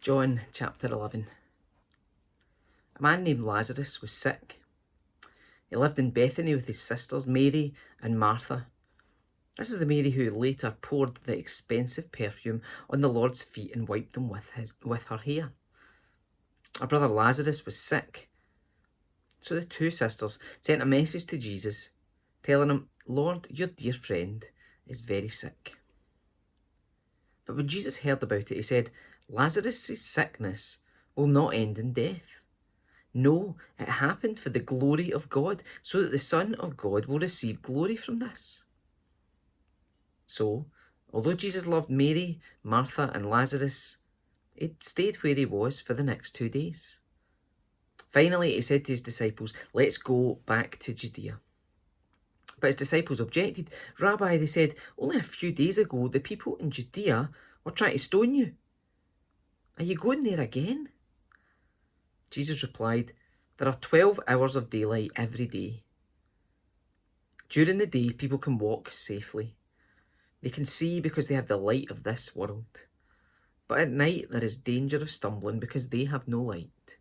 John chapter 11. A man named Lazarus was sick. He lived in Bethany with his sisters Mary and Martha. This is the Mary who later poured the expensive perfume on the Lord's feet and wiped them with her hair. Our brother Lazarus was sick. So the two sisters sent a message to Jesus, telling him, "Lord, your dear friend is very sick." But when Jesus heard about it, he said, "Lazarus' sickness will not end in death. No, it happened for the glory of God, so that the Son of God will receive glory from this." So, although Jesus loved Mary, Martha, and Lazarus, he stayed where he was for the next 2 days. Finally, he said to his disciples, "Let's go back to Judea." But his disciples objected. "Rabbi," they said, "only a few days ago the people in Judea were trying to stone you. Are you going there again?" Jesus replied, "There are 12 hours of daylight every day. During the day, people can walk safely. They can see because they have the light of this world. But at night, there is danger of stumbling because they have no light."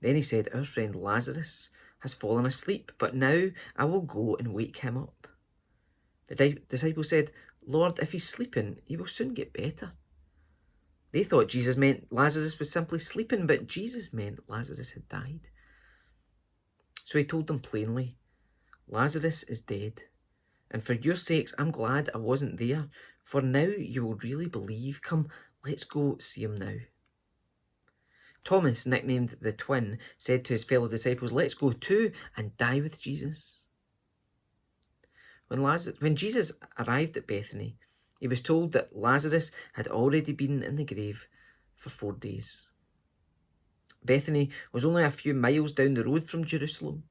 Then he said, "Our friend Lazarus has fallen asleep, but now I will go and wake him up." The disciples said, "Lord, if he's sleeping, he will soon get better." They thought Jesus meant Lazarus was simply sleeping, but Jesus meant Lazarus had died. So he told them plainly, "Lazarus is dead, and for your sakes I'm glad I wasn't there, for now you will really believe. Come, let's go see him now." Thomas, nicknamed the Twin, said to his fellow disciples, "Let's go too and die with Jesus." When Jesus arrived at Bethany, he was told that Lazarus had already been in the grave for 4 days. Bethany was only a few miles down the road from Jerusalem,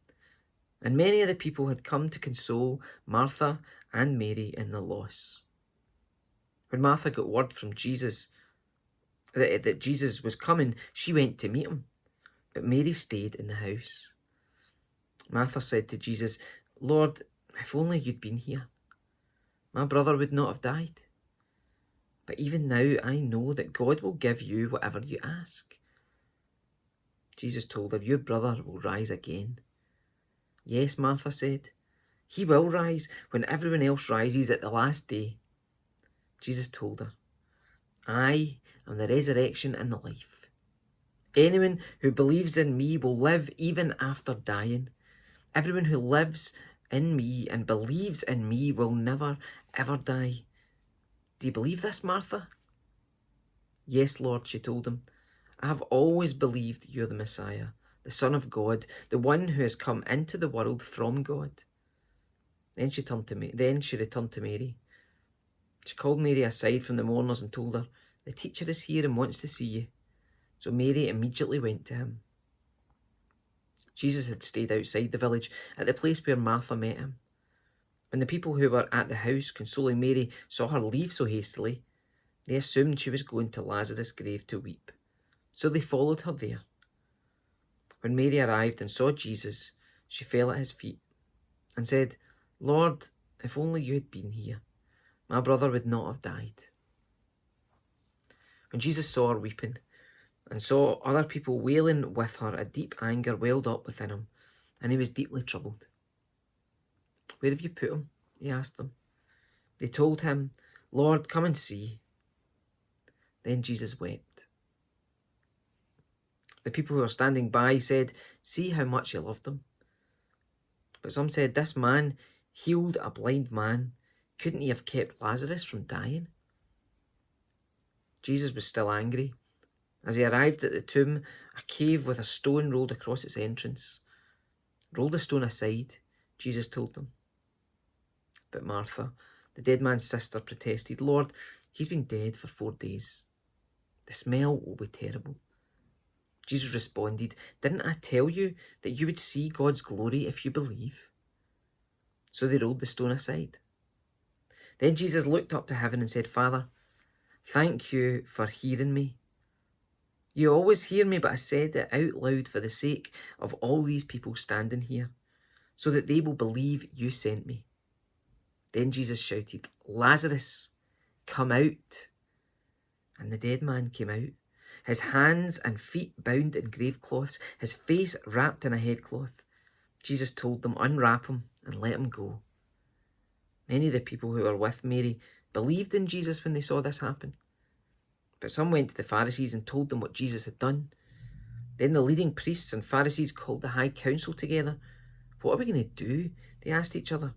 and many of the people had come to console Martha and Mary in the loss. When Martha got word from Jesus that Jesus was coming, she went to meet him, but Mary stayed in the house. Martha said to Jesus, "Lord, if only you'd been here, my brother would not have died. But even now I know that God will give you whatever you ask." Jesus told her, "Your brother will rise again." "Yes," Martha said, "he will rise when everyone else rises at the last day." Jesus told her, "I am the resurrection and the life. Anyone who believes in me will live even after dying. Everyone who lives in me and believes in me will never, ever die. Do you believe this, Martha?" "Yes, Lord," she told him. "I have always believed you're the Messiah, the Son of God, the one who has come into the world from God." Then she returned to Mary. She called Mary aside from the mourners and told her, "The teacher is here and wants to see you." So Mary immediately went to him. Jesus had stayed outside the village at the place where Martha met him. When the people who were at the house consoling Mary saw her leave so hastily, they assumed she was going to Lazarus' grave to weep. So they followed her there. When Mary arrived and saw Jesus, she fell at his feet and said, "Lord, if only you had been here, my brother would not have died." When Jesus saw her weeping and saw other people wailing with her, a deep anger welled up within him, and he was deeply troubled. "Where have you put him?" he asked them. They told him, "Lord, come and see." Then Jesus wept. The people who were standing by said, "See how much he loved him." But some said, "This man healed a blind man. Couldn't he have kept Lazarus from dying?" Jesus was still angry. As he arrived at the tomb, a cave with a stone rolled across its entrance. "Roll the stone aside," Jesus told them. But Martha, the dead man's sister, protested, "Lord, he's been dead for 4 days. The smell will be terrible." Jesus responded, "Didn't I tell you that you would see God's glory if you believe?" So they rolled the stone aside. Then Jesus looked up to heaven and said, "Father, thank you for hearing me. You always hear me, but I said it out loud for the sake of all these people standing here, so that they will believe you sent me." Then Jesus shouted, "Lazarus, come out." And the dead man came out, his hands and feet bound in grave cloths, his face wrapped in a headcloth. Jesus told them, "Unwrap him and let him go." Many of the people who were with Mary believed in Jesus when they saw this happen. But some went to the Pharisees and told them what Jesus had done. Then the leading priests and Pharisees called the high council together. "What are we going to do?" they asked each other.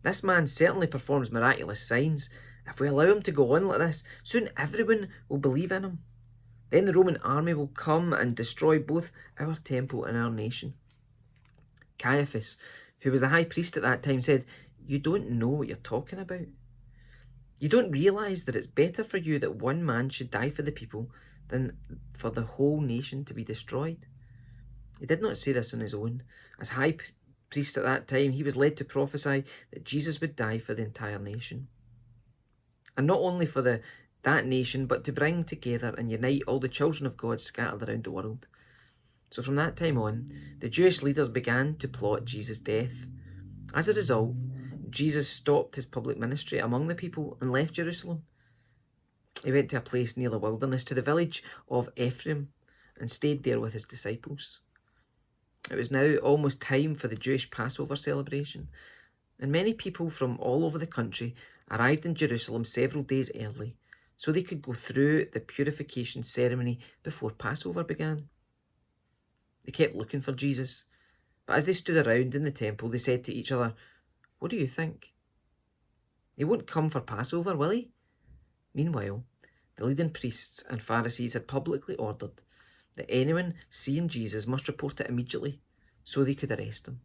"This man certainly performs miraculous signs. If we allow him to go on like this, soon everyone will believe in him. Then the Roman army will come and destroy both our temple and our nation." Caiaphas, who was the high priest at that time, said, "You don't know what you're talking about. You don't realise that it's better for you that one man should die for the people than for the whole nation to be destroyed." He did not say this on his own. As high priest at that time, he was led to prophesy that Jesus would die for the entire nation. And not only for that nation, but to bring together and unite all the children of God scattered around the world. So from that time on, the Jewish leaders began to plot Jesus' death. As a result, Jesus stopped his public ministry among the people and left Jerusalem. He went to a place near the wilderness, to the village of Ephraim, and stayed there with his disciples. It was now almost time for the Jewish Passover celebration, and many people from all over the country arrived in Jerusalem several days early, so they could go through the purification ceremony before Passover began. They kept looking for Jesus, but as they stood around in the temple, they said to each other, "What do you think? He won't come for Passover, will he?" Meanwhile, the leading priests and Pharisees had publicly ordered that anyone seeing Jesus must report it immediately so they could arrest him.